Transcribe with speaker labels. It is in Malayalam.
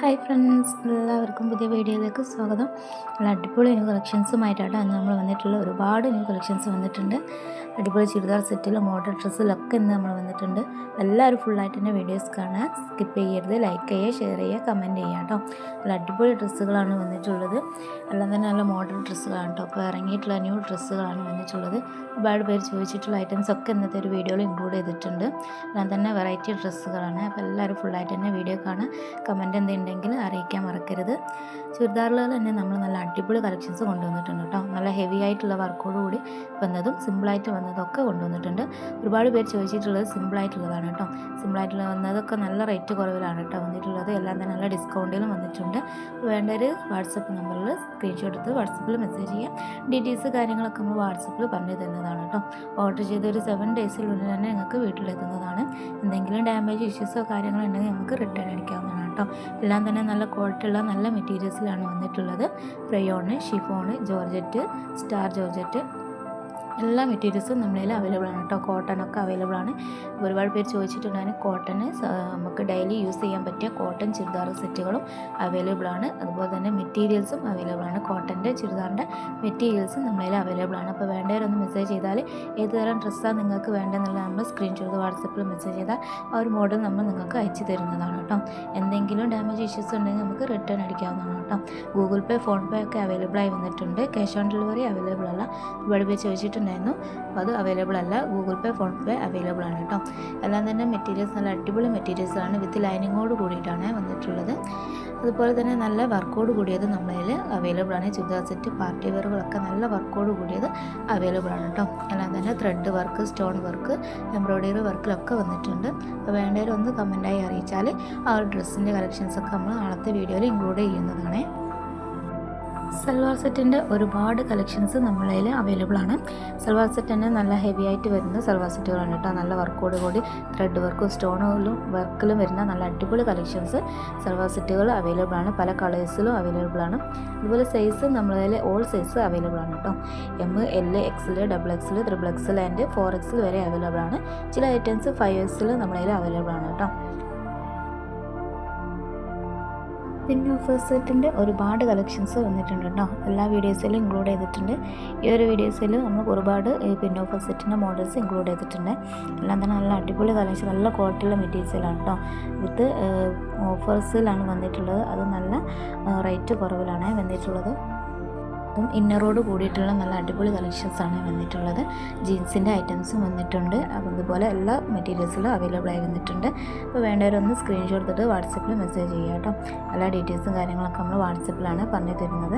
Speaker 1: ഹായ് ഫ്രണ്ട്സ്, എല്ലാവർക്കും പുതിയ വീഡിയോയിലേക്ക് സ്വാഗതം. നല്ല അടിപൊളി ന്യൂ കളക്ഷൻസുമായിട്ടാണ് അന്ന് നമ്മൾ വന്നിട്ടുള്ള ഒരുപാട് ന്യൂ കളക്ഷൻസ് വന്നിട്ടുണ്ട്. അടിപൊളി ചുരിദാർ സെറ്റിലും മോഡൽ ഡ്രസ്സിലൊക്കെ ഇന്ന് നമ്മൾ വന്നിട്ടുണ്ട്. എല്ലാവരും ഫുള്ളായിട്ട് തന്നെ വീഡിയോസ് കാണുക, സ്കിപ്പ് ചെയ്യരുത്, ലൈക്ക് ചെയ്യുക, ഷെയർ ചെയ്യുക, കമൻറ്റ് ചെയ്യുക കേട്ടോ. നല്ല അടിപൊളി ഡ്രസ്സുകളാണ് വന്നിട്ടുള്ളത്. എല്ലാം തന്നെ നല്ല മോഡൽ ഡ്രസ്സുകളാണ് കേട്ടോ. അപ്പോൾ ഇറങ്ങിയിട്ടുള്ള ന്യൂ ഡ്രസ്സുകളാണ് വന്നിട്ടുള്ളത്. ഒരുപാട് പേര് ചോദിച്ചിട്ടുള്ള ഐറ്റംസ് ഒക്കെ ഇന്നത്തെ ഒരു വീഡിയോയിൽ ഇൻക്ലൂഡ് ചെയ്തിട്ടുണ്ട്. എല്ലാം തന്നെ വെറൈറ്റി ഡ്രസ്സുകളാണ്. അപ്പോൾ എല്ലാവരും ഫുള്ളായിട്ട് തന്നെ വീഡിയോ കാണുക, കമൻറ്റ് എന്തുണ്ടെങ്കിൽ അറിയിക്കാൻ മറക്കരുത്. ചുരിദാറുകൾ തന്നെ നമ്മൾ നല്ല അടിപൊളി കളക്ഷൻസ് കൊണ്ടുവന്നിട്ടുണ്ട് കേട്ടോ. നല്ല ഹെവി ആയിട്ടുള്ള വർക്കോട് കൂടി വന്നതും സിമ്പിളായിട്ട് വന്നതൊക്കെ കൊണ്ടുവന്നിട്ടുണ്ട്. ഒരുപാട് പേര് ചോദിച്ചിട്ടുള്ളത് സിമ്പിളായിട്ടുള്ളതാണ് കേട്ടോ. സിമ്പിളായിട്ടുള്ള വന്നതൊക്കെ നല്ല റേറ്റ് കുറവിലാണ് കേട്ടോ വന്നിട്ടുള്ളത്. എല്ലാം തന്നെ നല്ല ഡിസ്കൗണ്ടിലും വന്നിട്ടുണ്ട്. വേണ്ടൊരു വാട്സപ്പ് നമ്പറിൽ സ്ക്രീൻഷോട്ട് എടുത്ത് വാട്സപ്പിൽ മെസ്സേജ് ചെയ്യാം. ഡീറ്റെയിൽസ് കാര്യങ്ങളൊക്കെ നമ്മൾ വാട്സപ്പിൽ പറഞ്ഞു തരുന്നതാണ് കേട്ടോ. ഓർഡർ ചെയ്തൊരു 7 ഡേയ്സിനുള്ളിൽ തന്നെ നിങ്ങൾക്ക് വീട്ടിലെത്തുന്നതാണ്. എന്തെങ്കിലും ഡാമേജ് ഇഷ്യൂസോ കാര്യങ്ങളോ ഉണ്ടെങ്കിൽ നമുക്ക് റിട്ടേൺ അടിക്കാവുന്നതാണ് കേട്ടോ. എല്ലാം തന്നെ നല്ല ക്വാളിറ്റിയുള്ള നല്ല മെറ്റീരിയൽസിലാണ് വന്നിട്ടുള്ളത്. Rayon, chiffon, georgette, star georgette എല്ലാ മെറ്റീരിയൽസും നമ്മളതിൽ അവൈലബിൾ ആണ് കേട്ടോ. കോട്ടണൊക്കെ അവൈലബിൾ ആണ്. ഒരുപാട് പേര് ചോദിച്ചിട്ടുണ്ടായിരുന്നു കോട്ടണ് നമുക്ക് ഡെയിലി യൂസ് ചെയ്യാൻ പറ്റിയ കോട്ടൺ ചുരിദാർ സെറ്റുകളും അവൈലബിൾ ആണ്. അതുപോലെ തന്നെ മെറ്റീരിയൽസും അവൈലബിൾ ആണ്. കോട്ടൻ്റെ ചുരിദാറിൻ്റെ മെറ്റീരിയൽസും നമ്മളതിൽ അവൈലബിൾ ആണ്. അപ്പോൾ വേണ്ടവരൊന്ന് മെസ്സേജ് ചെയ്താൽ ഏത് തരം ഡ്രസ്സാണ് നിങ്ങൾക്ക് വേണ്ടതെന്നുള്ളത് നമ്മൾ സ്ക്രീൻഷോട്ട് വാട്സപ്പിൽ മെസ്സേജ് ചെയ്താൽ ആ ഒരു മോഡൽ നമ്മൾ നിങ്ങൾക്ക് അയച്ചു തരുന്നതാണ് കേട്ടോ. എന്തെങ്കിലും ഡാമേജ് ഇഷ്യൂസ് ഉണ്ടെങ്കിൽ നമുക്ക് റിട്ടേൺ അടിക്കാവുന്നതാണ് കേട്ടോ. ഗൂഗിൾ പേ, ഫോൺ പേ ഒക്കെ അവൈലബിൾ ആയി വന്നിട്ടുണ്ട്. ക്യാഷ് ഓൺ ഡെലിവറി അവൈലബിൾ അല്ല. ഒരുപാട് പേര് ചോദിച്ചിട്ടുണ്ടായിരുന്നു, അപ്പോൾ അത് അവൈലബിൾ അല്ല. ഗൂഗിൾ പേ, ഫോൺ പേ അവൈലബിൾ ആണ് കേട്ടോ. എല്ലാം തന്നെ മെറ്റീരിയൽസ് നല്ല അടിപൊളി മെറ്റീരിയൽസാണ്. വിത്ത് ലൈനിങ്ങോട് കൂടിയിട്ടാണ് വന്നിട്ടുള്ളത്. അതുപോലെ തന്നെ നല്ല വർക്കോട് കൂടിയത് നമ്മളതിൽ അവൈലബിൾ ആണ്. ചുരിദാർ സെറ്റ്, പാർട്ടി വെയറുകളൊക്കെ നല്ല വർക്കോട് കൂടിയത് അവൈലബിൾ ആണ് കേട്ടോ. എല്ലാം തന്നെ thread work, stone work, embroidery വർക്കിലൊക്കെ വന്നിട്ടുണ്ട്. അപ്പോൾ വേണ്ടവരൊന്ന് കമൻറ്റായി അറിയിച്ചാൽ ആ ഒരു ഡ്രസ്സിൻ്റെ കളക്ഷൻസൊക്കെ നമ്മൾ നാളത്തെ വീഡിയോയിൽ ഇൻക്ലൂഡ് ചെയ്യുന്നതാണ്. സൽവാർ സെറ്റിൻ്റെ ഒരുപാട് കളക്ഷൻസ് നമ്മളതിൽ അവൈലബിൾ ആണ്. സൽവാർ സെറ്റ് തന്നെ നല്ല ഹെവി ആയിട്ട് വരുന്ന സൽവാർ സെറ്റുകളാണ് കേട്ടോ. നല്ല വർക്കോട് കൂടി ത്രെഡ് വർക്കും സ്റ്റോണുകളും വർക്കിലും വരുന്ന നല്ല അടിപൊളി കളക്ഷൻസ് സൽവാർ സെറ്റുകൾ അവൈലബിൾ ആണ്. പല കളേഴ്സിലും അവൈലബിൾ ആണ്. അതുപോലെ സൈസ് നമ്മളതിൽ ഓൾ സൈസ് അവൈലബിൾ ആണ് കേട്ടോ. M, L, XL, XXL, XXL and 4XL വരെ അവൈലബിൾ ആണ്. ചില ഐറ്റംസ് 5XL നമ്മളതിൽ അവൈലബിൾ ആണ് കേട്ടോ. പിന്നെ ഓഫർ സെറ്റിൻ്റെ ഒരുപാട് കളക്ഷൻസ് വന്നിട്ടുണ്ട് കേട്ടോ. എല്ലാ വീഡിയോസിലും ഇൻക്ലൂഡ് ചെയ്തിട്ടുണ്ട്. ഈ ഒരു വീഡിയോസിൽ നമ്മൾ ഒരുപാട് പിന്നെ ഓഫർ സെറ്റിൻ്റെ മോഡൽസ് ഇൻക്ലൂഡ് ചെയ്തിട്ടുണ്ട്. എല്ലാം തന്നെ നല്ല അടിപൊളി കളക്ഷൻ, നല്ല ക്വാളിറ്റിയുള്ള മെറ്റീരിയൽസാണ് കേട്ടോ. വിത്ത് ഓഫേഴ്സിലാണ് വന്നിട്ടുള്ളത്. അത് നല്ല റേറ്റ് കുറവിലാണ് വന്നിട്ടുള്ളത്. ഇന്നറോട് കൂടിയിട്ടുള്ള നല്ല അടിപൊളി കളക്ഷൻസാണ് വന്നിട്ടുള്ളത്. ജീൻസിൻ്റെ ഐറ്റംസും വന്നിട്ടുണ്ട്. അതുപോലെ എല്ലാ മെറ്റീരിയൽസിലും അവൈലബിൾ ആയി വന്നിട്ടുണ്ട്. അപ്പോൾ വേണ്ടവരൊന്ന് സ്ക്രീൻഷോട്ട് എടുത്തിട്ട് വാട്സപ്പിൽ മെസ്സേജ് ചെയ്യുക കേട്ടോ. എല്ലാ ഡീറ്റെയിൽസും കാര്യങ്ങളൊക്കെ നമ്മൾ വാട്സപ്പിലാണ് പറഞ്ഞു തരുന്നത്.